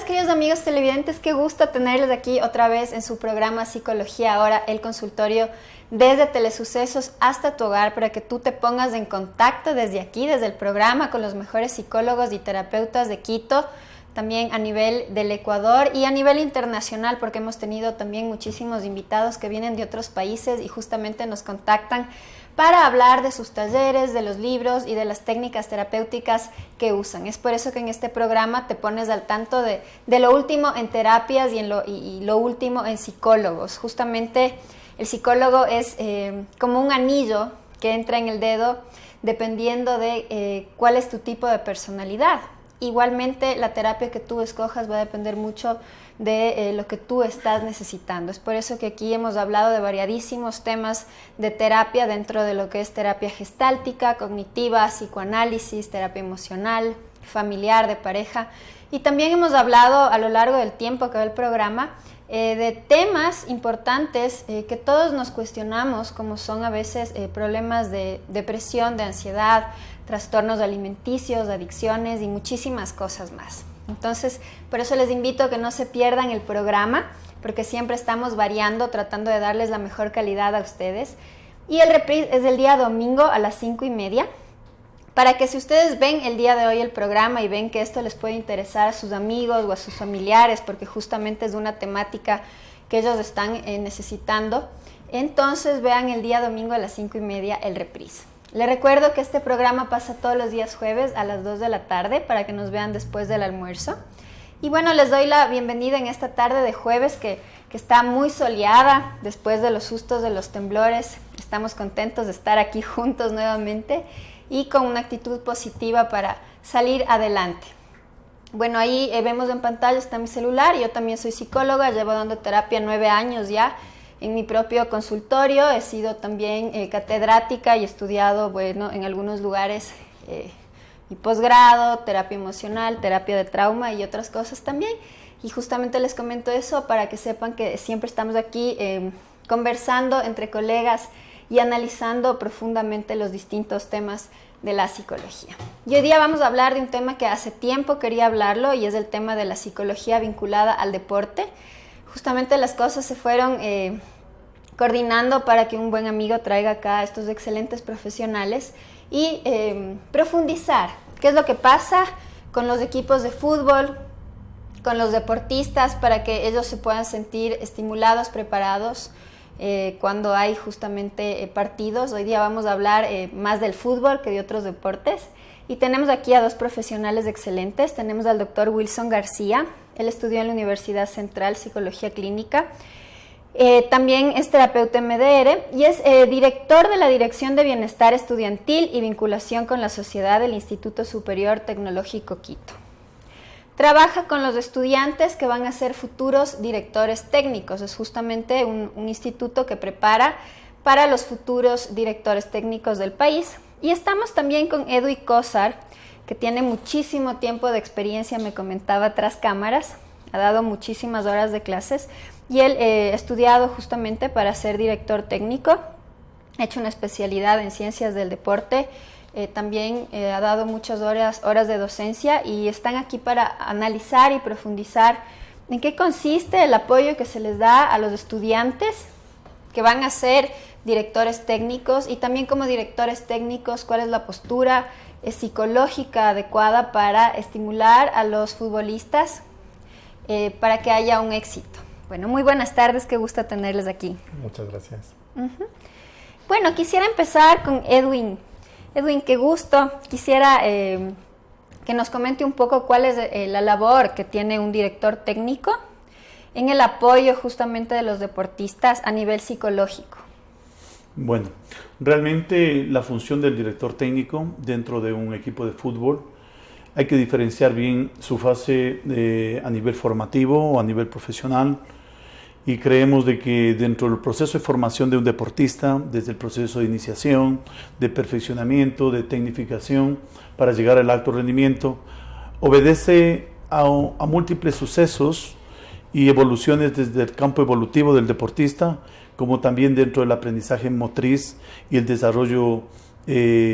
queridos amigos televidentes, qué gusto tenerles aquí otra vez en su programa Psicología Ahora, el consultorio desde Telesucesos hasta tu hogar para que tú te pongas en contacto desde aquí, desde el programa, con los mejores psicólogos y terapeutas de Quito, también a nivel del Ecuador y a nivel internacional, porque hemos tenido también muchísimos invitados que vienen de otros países y justamente nos contactan para hablar de sus talleres, de los libros y de las técnicas terapéuticas que usan. Es por eso que en este programa te pones al tanto de lo último en terapias y lo último en psicólogos. Justamente el psicólogo es como un anillo que entra en el dedo dependiendo de cuál es tu tipo de personalidad. Igualmente, la terapia que tú escojas va a depender mucho de lo que tú estás necesitando. Es por eso que aquí hemos hablado de variadísimos temas de terapia dentro de lo que es terapia gestáltica, cognitiva, psicoanálisis, terapia emocional, familiar, de pareja. Y también hemos hablado a lo largo del tiempo que va el programa de temas importantes que todos nos cuestionamos, como son a veces problemas de depresión, de ansiedad, trastornos alimenticios, adicciones y muchísimas cosas más. Entonces, por eso les invito a que no se pierdan el programa, porque siempre estamos variando, tratando de darles la mejor calidad a ustedes. Y el reprise es el día domingo a las 5:30, para que si ustedes ven el día de hoy el programa y ven que esto les puede interesar a sus amigos o a sus familiares, porque justamente es una temática que ellos están necesitando, entonces vean el día domingo a las 5:30 el reprise. Les recuerdo que este programa pasa todos los días jueves a las 2 de la tarde para que nos vean después del almuerzo. Y bueno, les doy la bienvenida en esta tarde de jueves que está muy soleada después de los sustos de los temblores. Estamos contentos de estar aquí juntos nuevamente y con una actitud positiva para salir adelante. Bueno, ahí vemos en pantalla está mi celular. Yo también soy psicóloga, llevo dando terapia 9 años ya en mi propio consultorio. He sido también catedrática y he estudiado, bueno, en algunos lugares mi posgrado, terapia emocional, terapia de trauma y otras cosas también. Y justamente les comento eso para que sepan que siempre estamos aquí conversando entre colegas y analizando profundamente los distintos temas de la psicología. Y hoy día vamos a hablar de un tema que hace tiempo quería hablarlo y es el tema de la psicología vinculada al deporte. Justamente las cosas se fueron coordinando para que un buen amigo traiga acá a estos excelentes profesionales y profundizar qué es lo que pasa con los equipos de fútbol, con los deportistas, para que ellos se puedan sentir estimulados, preparados cuando hay justamente partidos. Hoy día vamos a hablar más del fútbol que de otros deportes. Y tenemos aquí a dos profesionales excelentes. Tenemos al doctor Wilson García. Él estudió en la Universidad Central Psicología Clínica. También es terapeuta MDR y es director de la Dirección de Bienestar Estudiantil y Vinculación con la Sociedad del Instituto Superior Tecnológico Quito. Trabaja con los estudiantes que van a ser futuros directores técnicos. Es justamente un instituto que prepara para los futuros directores técnicos del país. Y estamos también con Edwin Cosar, que tiene muchísimo tiempo de experiencia, me comentaba tras cámaras, ha dado muchísimas horas de clases y él ha estudiado justamente para ser director técnico, ha hecho una especialidad en ciencias del deporte, también ha dado muchas horas de docencia y están aquí para analizar y profundizar en qué consiste el apoyo que se les da a los estudiantes que van a ser directores técnicos y también como directores técnicos cuál es la postura psicológica adecuada para estimular a los futbolistas para que haya un éxito. Bueno, muy buenas tardes, qué gusto tenerles aquí. Muchas gracias. Bueno, quisiera empezar con Edwin. Edwin, qué gusto. Quisiera que nos comente un poco cuál es la labor que tiene un director técnico en el apoyo justamente de los deportistas a nivel psicológico. Bueno, realmente la función del director técnico dentro de un equipo de fútbol hay que diferenciar bien su fase a nivel formativo o a nivel profesional, y creemos de que dentro del proceso de formación de un deportista, desde el proceso de iniciación, de perfeccionamiento, de tecnificación para llegar al alto rendimiento, obedece a múltiples sucesos y evoluciones desde el campo evolutivo del deportista, como también dentro del aprendizaje motriz y el desarrollo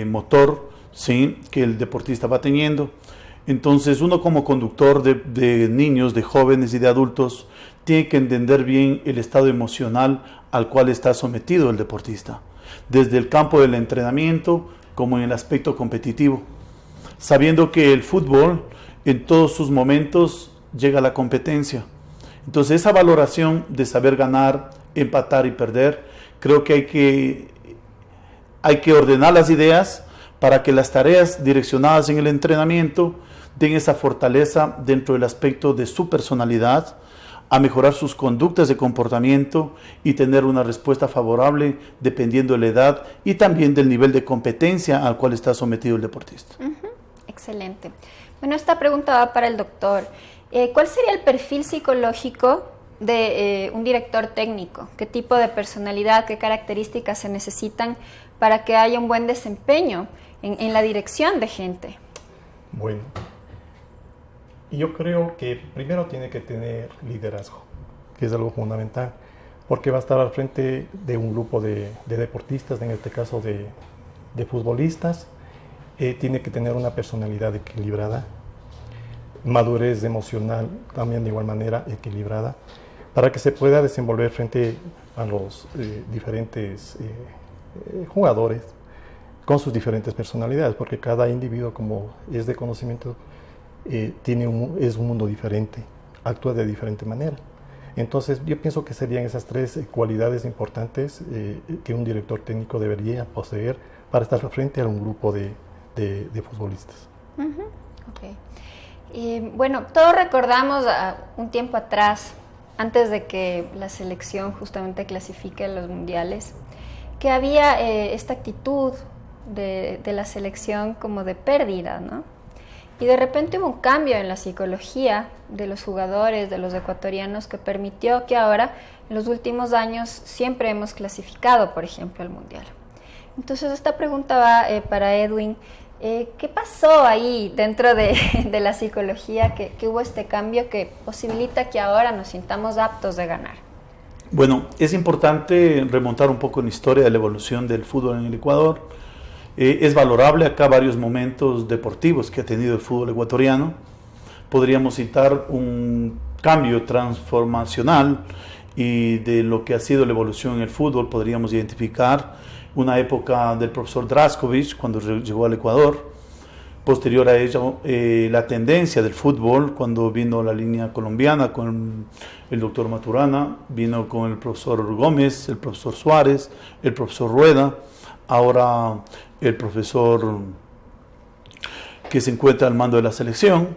motor, ¿sí?, que el deportista va teniendo. Entonces uno como conductor de niños, de jóvenes y de adultos, tiene que entender bien el estado emocional al cual está sometido el deportista, desde el campo del entrenamiento como en el aspecto competitivo, sabiendo que el fútbol en todos sus momentos llega a la competencia. Entonces esa valoración de saber ganar, empatar y perder, creo que hay que ordenar las ideas para que las tareas direccionadas en el entrenamiento den esa fortaleza dentro del aspecto de su personalidad, a mejorar sus conductas de comportamiento y tener una respuesta favorable dependiendo de la edad y también del nivel de competencia al cual está sometido el deportista. Excelente. Bueno, esta pregunta va para el doctor. ¿Cuál sería el perfil psicológico de un director técnico? ¿Qué tipo de personalidad, qué características se necesitan para que haya un buen desempeño en la dirección de gente? Bueno, yo creo que primero tiene que tener liderazgo, que es algo fundamental, porque va a estar al frente de un grupo de deportistas, en este caso de futbolistas. Tiene que tener una personalidad equilibrada, madurez emocional también de igual manera equilibrada, para que se pueda desenvolver frente a los diferentes jugadores con sus diferentes personalidades, porque cada individuo, como es de conocimiento, es un mundo diferente, actúa de diferente manera. Entonces yo pienso que serían esas tres cualidades importantes que un director técnico debería poseer para estar frente a un grupo de futbolistas. Okay. Bueno, todos recordamos un tiempo atrás, antes de que la selección justamente clasifique a los mundiales, que había esta actitud de la selección como de pérdida, ¿no? Y de repente hubo un cambio en la psicología de los jugadores, de los ecuatorianos, que permitió que ahora, en los últimos años, siempre hemos clasificado, por ejemplo, al mundial. Entonces, esta pregunta va para Edwin. ¿Qué pasó ahí dentro de la psicología que hubo este cambio que posibilita que ahora nos sintamos aptos de ganar? Bueno, es importante remontar un poco en la historia de la evolución del fútbol en el Ecuador. Es valorable acá varios momentos deportivos que ha tenido el fútbol ecuatoriano. Podríamos citar un cambio transformacional y de lo que ha sido la evolución en el fútbol. Podríamos identificar una época del profesor Draskovic cuando llegó al Ecuador. Posterior a ello, la tendencia del fútbol cuando vino la línea colombiana con el doctor Maturana, vino con el profesor Gómez, el profesor Suárez, el profesor Rueda, ahora el profesor que se encuentra al mando de la selección.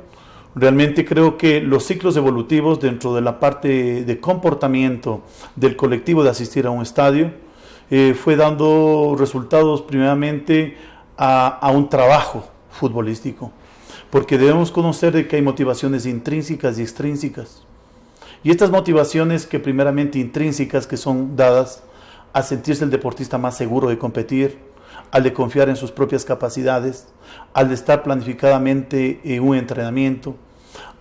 Realmente creo que los ciclos evolutivos dentro de la parte de comportamiento del colectivo de asistir a un estadio fue dando resultados primeramente a un trabajo futbolístico, porque debemos conocer de que hay motivaciones intrínsecas y extrínsecas, y estas motivaciones que primeramente intrínsecas, que son dadas a sentirse el deportista más seguro de competir, al de confiar en sus propias capacidades, al de estar planificadamente en un entrenamiento,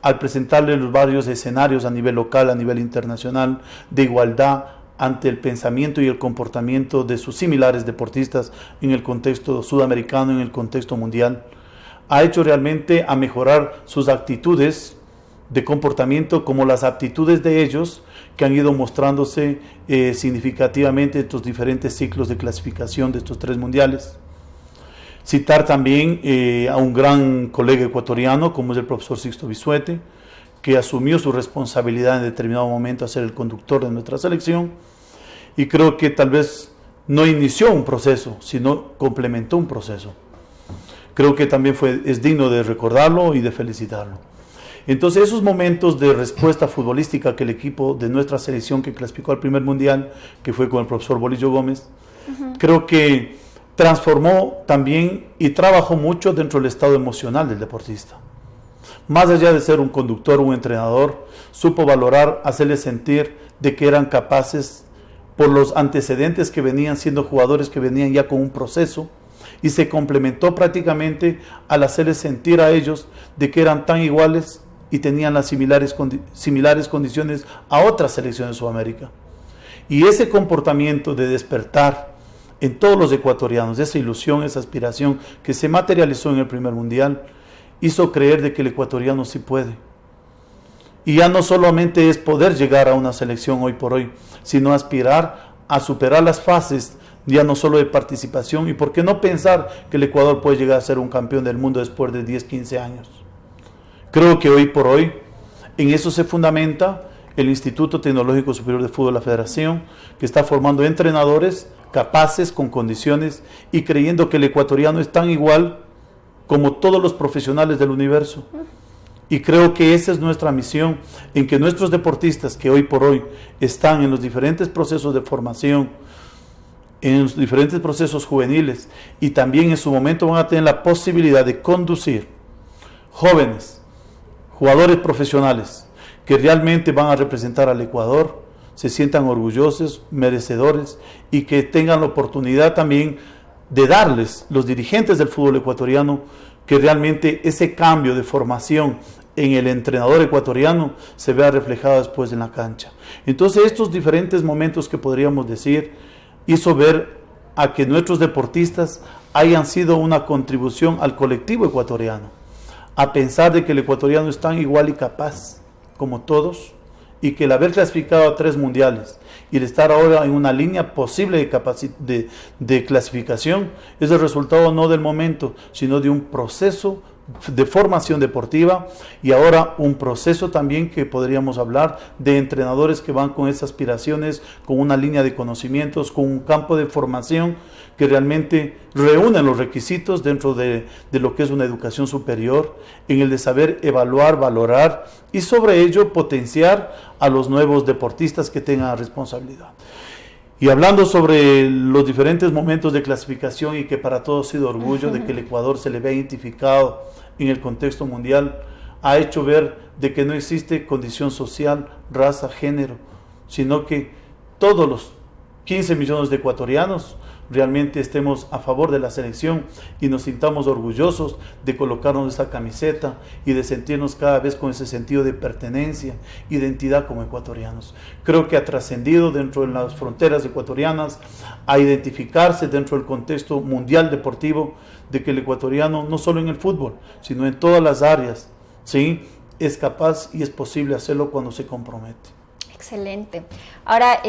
al presentarle los varios escenarios a nivel local, a nivel internacional, de igualdad ante el pensamiento y el comportamiento de sus similares deportistas en el contexto sudamericano, en el contexto mundial, ha hecho realmente a mejorar sus actitudes de comportamiento como las aptitudes de ellos que han ido mostrándose significativamente en estos diferentes ciclos de clasificación de estos 3 mundiales. Citar también a un gran colega ecuatoriano como es el profesor Sixto Bisuete, que asumió su responsabilidad en determinado momento a ser el conductor de nuestra selección, y creo que tal vez no inició un proceso, sino complementó un proceso. Creo que también es digno de recordarlo y de felicitarlo. Entonces, esos momentos de respuesta futbolística que el equipo de nuestra selección que clasificó al primer mundial, que fue con el profesor Bolillo Gómez, creo que transformó también y trabajó mucho dentro del estado emocional del deportista. Más allá de ser un conductor o un entrenador, supo valorar, hacerles sentir de que eran capaces por los antecedentes que venían siendo jugadores que venían ya con un proceso, y se complementó prácticamente al hacerles sentir a ellos de que eran tan iguales y tenían las similares condiciones a otras selecciones de Sudamérica. Y ese comportamiento de despertar en todos los ecuatorianos, esa ilusión, esa aspiración que se materializó en el primer mundial, hizo creer de que el ecuatoriano sí puede. Y ya no solamente es poder llegar a una selección hoy por hoy, sino aspirar a superar las fases, ya no solo de participación, y por qué no pensar que el Ecuador puede llegar a ser un campeón del mundo después de 10, 15 años. Creo que hoy por hoy en eso se fundamenta el Instituto Tecnológico Superior de Fútbol de la Federación, que está formando entrenadores capaces, con condiciones, y creyendo que el ecuatoriano es tan igual como todos los profesionales del universo. Y creo que esa es nuestra misión, en que nuestros deportistas que hoy por hoy están en los diferentes procesos de formación, en los diferentes procesos juveniles, y también en su momento van a tener la posibilidad de conducir jóvenes, jugadores profesionales, que realmente van a representar al Ecuador, se sientan orgullosos, merecedores, y que tengan la oportunidad también de darles, los dirigentes del fútbol ecuatoriano, que realmente ese cambio de formación en el entrenador ecuatoriano se vea reflejado después en la cancha. Entonces estos diferentes momentos que podríamos decir hizo ver a que nuestros deportistas hayan sido una contribución al colectivo ecuatoriano, a pensar de que el ecuatoriano es tan igual y capaz como todos, y que el haber clasificado a 3 mundiales y el estar ahora en una línea posible de clasificación es el resultado no del momento, sino de un proceso de formación deportiva, y ahora un proceso también que podríamos hablar de entrenadores que van con esas aspiraciones, con una línea de conocimientos, con un campo de formación que realmente reúnen los requisitos dentro de lo que es una educación superior, en el de saber evaluar, valorar y sobre ello potenciar a los nuevos deportistas que tengan responsabilidad. Y hablando sobre los diferentes momentos de clasificación, y que para todos ha sido orgullo de que el Ecuador se le vea identificado en el contexto mundial, ha hecho ver de que no existe condición social, raza, género, sino que todos los 15 millones de ecuatorianos realmente estemos a favor de la selección y nos sintamos orgullosos de colocarnos esta camiseta y de sentirnos cada vez con ese sentido de pertenencia, identidad como ecuatorianos. Creo que ha trascendido dentro de las fronteras ecuatorianas a identificarse dentro del contexto mundial deportivo de que el ecuatoriano, no solo en el fútbol, sino en todas las áreas, ¿sí?, es capaz y es posible hacerlo cuando se compromete. Excelente. Ahora,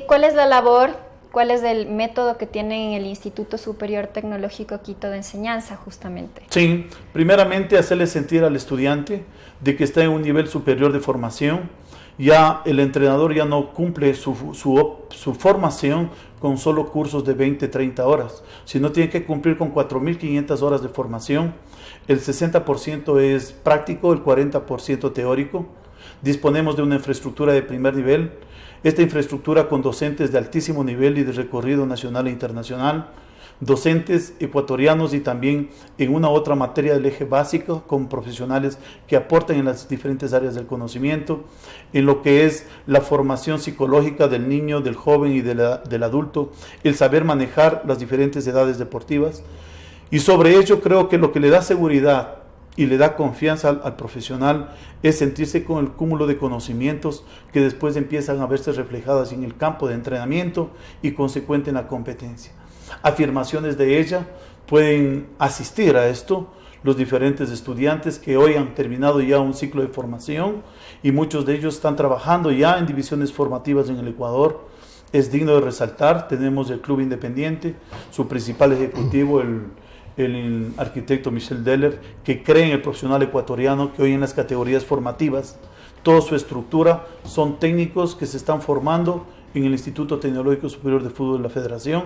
¿cuál es la labor? ¿Cuál es el método que tienen en el Instituto Superior Tecnológico Quito de Enseñanza, justamente? Sí, primeramente hacerle sentir al estudiante de que está en un nivel superior de formación. Ya el entrenador ya no cumple su formación con solo cursos de 20, 30 horas, sino tiene que cumplir con 4.500 horas de formación. El 60% es práctico, el 40% teórico. Disponemos de una infraestructura de primer nivel. Esta infraestructura con docentes de altísimo nivel y de recorrido nacional e internacional, docentes ecuatorianos y también en una otra materia del eje básico con profesionales que aportan en las diferentes áreas del conocimiento, en lo que es la formación psicológica del niño, del joven y del adulto, el saber manejar las diferentes edades deportivas. Y sobre ello creo que lo que le da seguridad y le da confianza al profesional es sentirse con el cúmulo de conocimientos que después empiezan a verse reflejadas en el campo de entrenamiento y consecuente en la competencia. Afirmaciones de ella pueden asistir a esto los diferentes estudiantes que hoy han terminado ya un ciclo de formación, y muchos de ellos están trabajando ya en divisiones formativas en el Ecuador. Es digno de resaltar, tenemos el Club Independiente, su principal ejecutivo, el arquitecto Michel Deller, que cree en el profesional ecuatoriano, que hoy en las categorías formativas, toda su estructura son técnicos que se están formando en el Instituto Tecnológico Superior de Fútbol de la Federación,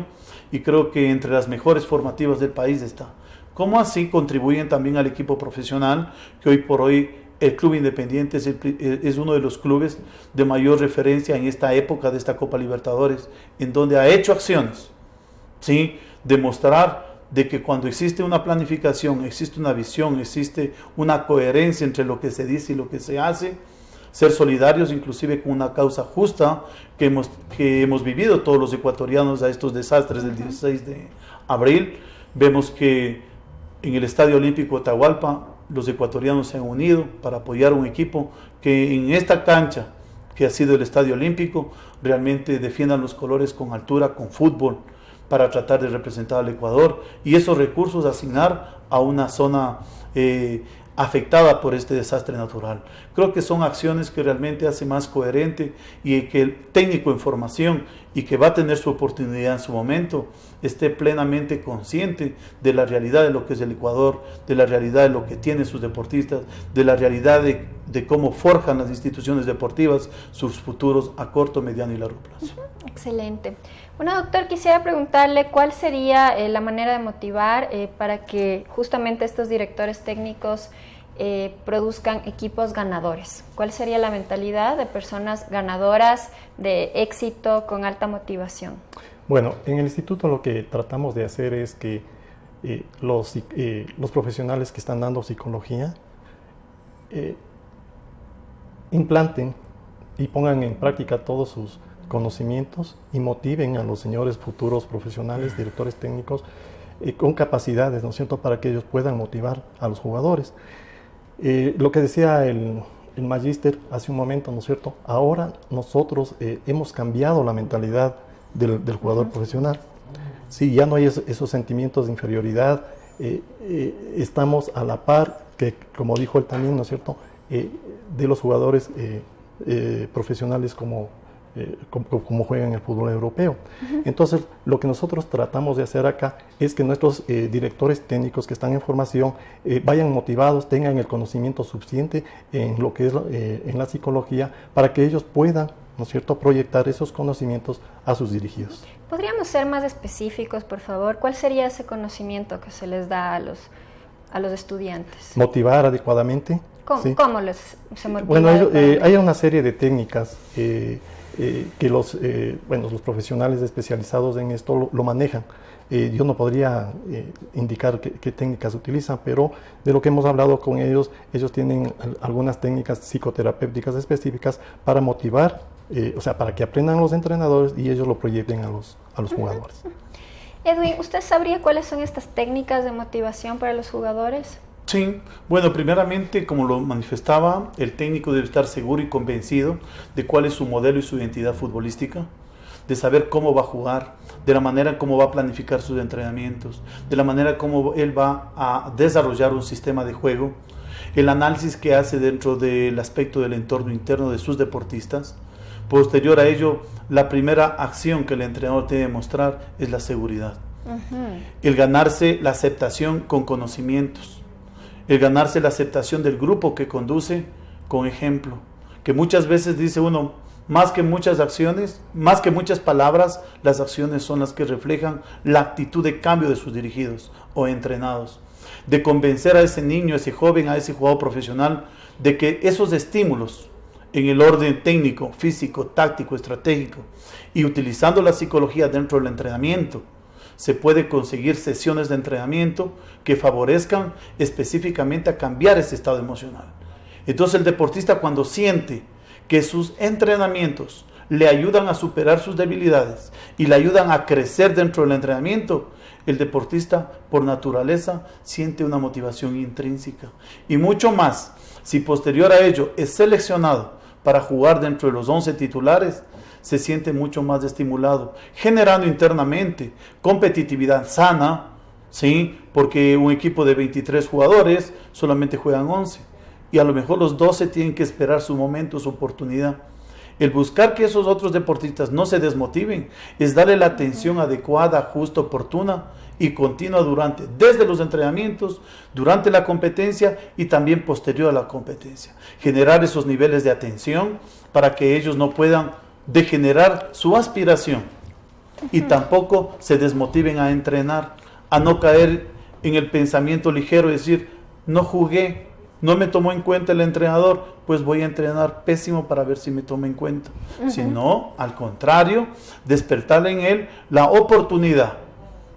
y creo que entre las mejores formativas del país está. Como así contribuyen también al equipo profesional, que hoy por hoy el Club Independiente es uno de los clubes de mayor referencia en esta época de esta Copa Libertadores, en donde ha hecho acciones, ¿sí?, demostrar de que cuando existe una planificación, existe una visión, existe una coherencia entre lo que se dice y lo que se hace, ser solidarios inclusive con una causa justa que hemos vivido todos los ecuatorianos a estos desastres del 16 de abril. Vemos que en el Estadio Olímpico de Atahualpa los ecuatorianos se han unido para apoyar a un equipo que en esta cancha que ha sido el Estadio Olímpico realmente defiendan los colores con altura, con fútbol, para tratar de representar al Ecuador y esos recursos asignar a una zona afectada por este desastre natural. Creo que son acciones que realmente hacen más coherente y que el técnico en formación y que va a tener su oportunidad en su momento esté plenamente consciente de la realidad de lo que es el Ecuador, de la realidad de lo que tienen sus deportistas, de la realidad de cómo forjan las instituciones deportivas sus futuros a corto, mediano y largo plazo. Excelente. Bueno, doctor, quisiera preguntarle cuál sería la manera de motivar para que justamente estos directores técnicos produzcan equipos ganadores. ¿Cuál sería la mentalidad de personas ganadoras, de éxito, con alta motivación? Bueno, en el instituto lo que tratamos de hacer es que los profesionales que están dando psicología implanten y pongan en práctica todos sus conocimientos y motiven a los señores futuros profesionales, directores técnicos, con capacidades, ¿no es cierto?, para que ellos puedan motivar a los jugadores. Lo que decía el magíster hace un momento, ¿no es cierto?, ahora nosotros hemos cambiado la mentalidad del jugador profesional. Sí, ya no hay esos sentimientos de inferioridad, estamos a la par, que como dijo él también, ¿no es cierto?, de los jugadores profesionales como juegan en el fútbol europeo. Entonces, lo que nosotros tratamos de hacer acá es que nuestros directores técnicos que están en formación vayan motivados, tengan el conocimiento suficiente en lo que es en la psicología, para que ellos puedan, ¿no es cierto?, proyectar esos conocimientos a sus dirigidos. ¿Podríamos ser más específicos, por favor? ¿Cuál sería ese conocimiento que se les da a los estudiantes? Motivar adecuadamente. ¿Cómo, ¿sí? ¿Cómo se motiva? Bueno, hay una serie de técnicas que los profesionales especializados en esto lo manejan. Yo no podría indicar qué técnicas utilizan, pero de lo que hemos hablado con ellos, ellos tienen algunas técnicas psicoterapéuticas específicas para motivar, para que aprendan los entrenadores y ellos lo proyecten a los jugadores. Edwin, ¿usted sabría cuáles son estas técnicas de motivación para los jugadores? Sí, bueno, primeramente, como lo manifestaba, el técnico debe estar seguro y convencido de cuál es su modelo y su identidad futbolística, de saber cómo va a jugar, de la manera cómo va a planificar sus entrenamientos, de la manera como él va a desarrollar un sistema de juego, el análisis que hace dentro del aspecto del entorno interno de sus deportistas. Posterior a ello, la primera acción que el entrenador debe mostrar es la seguridad. El ganarse la aceptación con conocimientos, el ganarse la aceptación del grupo que conduce con ejemplo, que muchas veces dice uno, más que muchas acciones, más que muchas palabras, las acciones son las que reflejan la actitud de cambio de sus dirigidos o entrenados, de convencer a ese niño, a ese joven, a ese jugador profesional, de que esos estímulos en el orden técnico, físico, táctico, estratégico y utilizando la psicología dentro del entrenamiento, se puede conseguir sesiones de entrenamiento que favorezcan específicamente a cambiar ese estado emocional. Entonces el deportista, cuando siente que sus entrenamientos le ayudan a superar sus debilidades y le ayudan a crecer dentro del entrenamiento, el deportista por naturaleza siente una motivación intrínseca. Y mucho más, si posterior a ello es seleccionado para jugar dentro de los 11 titulares, se siente mucho más estimulado, generando internamente competitividad sana, ¿sí? Porque un equipo de 23 jugadores solamente juegan 11 y a lo mejor los 12 tienen que esperar su momento, su oportunidad. El buscar que esos otros deportistas no se desmotiven es darle la atención adecuada, justa, oportuna y continua desde los entrenamientos, durante la competencia y también posterior a la competencia. Generar esos niveles de atención para que ellos no puedan degenerar su aspiración y tampoco se desmotiven a entrenar, a no caer en el pensamiento ligero y decir, no jugué, no me tomó en cuenta el entrenador, pues voy a entrenar pésimo para ver si me toma en cuenta. Sino, al contrario, despertarle en él la oportunidad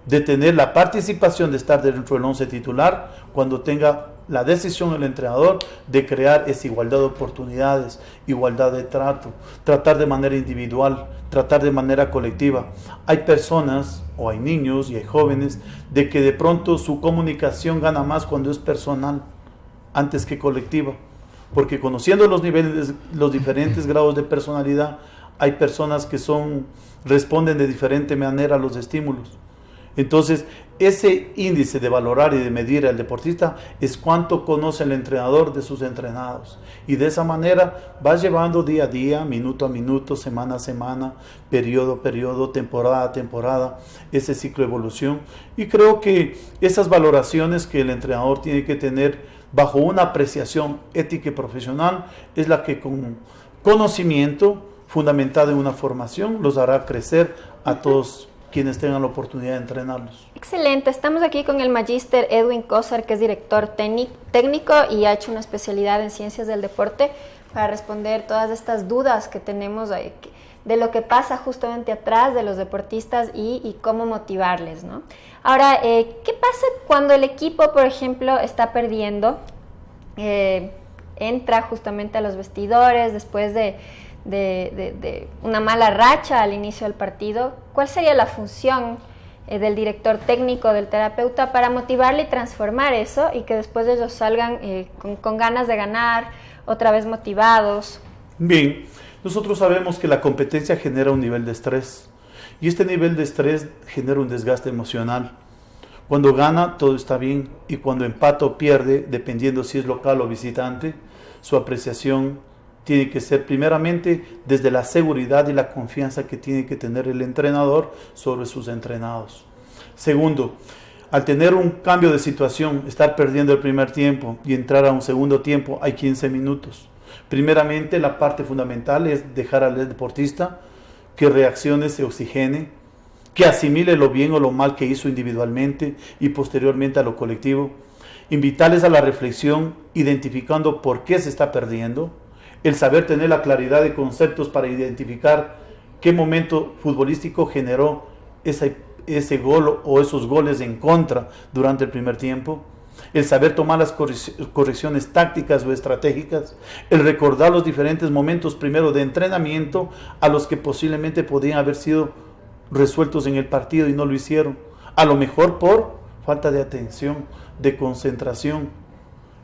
de tener la participación de estar dentro del 11 titular cuando tenga la decisión del entrenador de crear esa igualdad de oportunidades, igualdad de trato, tratar de manera individual, tratar de manera colectiva. Hay personas, o hay niños y hay jóvenes, de que de pronto su comunicación gana más cuando es personal, antes que colectiva, porque conociendo los niveles, los diferentes grados de personalidad, hay personas que responden de diferente manera a los estímulos. Entonces, ese índice de valorar y de medir al deportista es cuánto conoce el entrenador de sus entrenados. Y de esa manera vas llevando día a día, minuto a minuto, semana a semana, periodo a periodo, temporada a temporada, ese ciclo de evolución. Y creo que esas valoraciones que el entrenador tiene que tener bajo una apreciación ética y profesional es la que con conocimiento fundamentada en una formación los hará crecer a todos quienes tengan la oportunidad de entrenarlos. Excelente, estamos aquí con el magíster Edwin Cózar, que es director técnico y ha hecho una especialidad en ciencias del deporte para responder todas estas dudas que tenemos de lo que pasa justamente atrás de los deportistas y cómo motivarles, ¿no? Ahora, ¿qué pasa cuando el equipo, por ejemplo, está perdiendo? Entra justamente a los vestidores después de una mala racha al inicio del partido. ¿Cuál sería la función del director técnico, del terapeuta, para motivarle y transformar eso y que después ellos salgan con ganas de ganar, otra vez motivados? Bien, nosotros sabemos que la competencia genera un nivel de estrés y este nivel de estrés genera un desgaste emocional. Cuando gana todo está bien y cuando empata o pierde, dependiendo si es local o visitante, su apreciación tiene que ser primeramente desde la seguridad y la confianza que tiene que tener el entrenador sobre sus entrenados. Segundo, al tener un cambio de situación, estar perdiendo el primer tiempo y entrar a un segundo tiempo, hay 15 minutos. Primeramente, la parte fundamental es dejar al deportista que reaccione, se oxigene, que asimile lo bien o lo mal que hizo individualmente y posteriormente a lo colectivo. Invitarles a la reflexión, identificando por qué se está perdiendo. El saber tener la claridad de conceptos para identificar qué momento futbolístico generó ese gol o esos goles en contra durante el primer tiempo. El saber tomar las correcciones tácticas o estratégicas. El recordar los diferentes momentos primero de entrenamiento a los que posiblemente podían haber sido resueltos en el partido y no lo hicieron. A lo mejor por falta de atención, de concentración.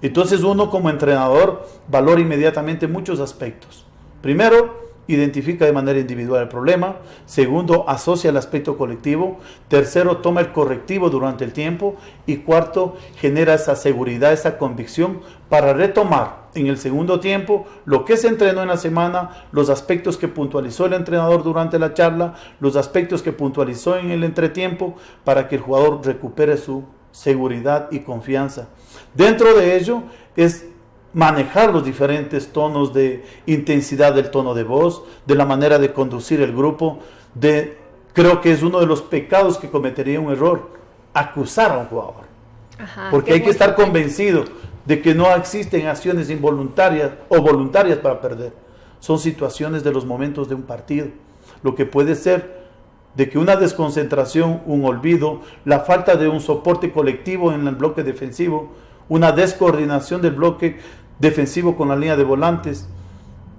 Entonces uno como entrenador valora inmediatamente muchos aspectos. Primero, identifica de manera individual el problema. Segundo, asocia el aspecto colectivo. Tercero, toma el correctivo durante el tiempo. Y cuarto, genera esa seguridad, esa convicción para retomar en el segundo tiempo lo que se entrenó en la semana, los aspectos que puntualizó el entrenador durante la charla, los aspectos que puntualizó en el entretiempo, para que el jugador recupere su seguridad y confianza. Dentro de ello es manejar los diferentes tonos de intensidad del tono de voz, de la manera de conducir el grupo. Creo que es uno de los pecados que cometería un error, acusar a un jugador. Porque hay que estar convencido de que no existen acciones involuntarias o voluntarias para perder. Son situaciones de los momentos de un partido. Lo que puede ser de que una desconcentración, un olvido, la falta de un soporte colectivo en el bloque defensivo, una descoordinación del bloque defensivo con la línea de volantes.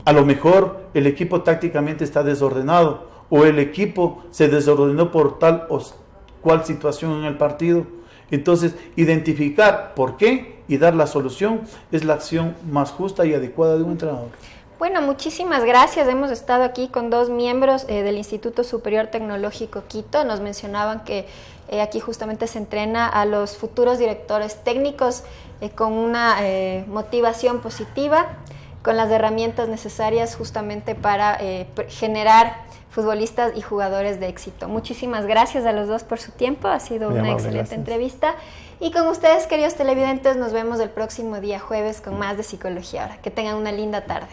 A lo mejor el equipo tácticamente está desordenado o el equipo se desordenó por tal o cual situación en el partido. Entonces, identificar por qué y dar la solución es la acción más justa y adecuada de un entrenador. Bueno, muchísimas gracias. Hemos estado aquí con dos miembros del Instituto Superior Tecnológico Quito. Nos mencionaban que aquí justamente se entrena a los futuros directores técnicos con una motivación positiva, con las herramientas necesarias justamente para generar futbolistas y jugadores de éxito. Muchísimas gracias a los dos por su tiempo. Ha sido una excelente entrevista. Y con ustedes, queridos televidentes, nos vemos el próximo día jueves con más de Psicología Ahora. Que tengan una linda tarde.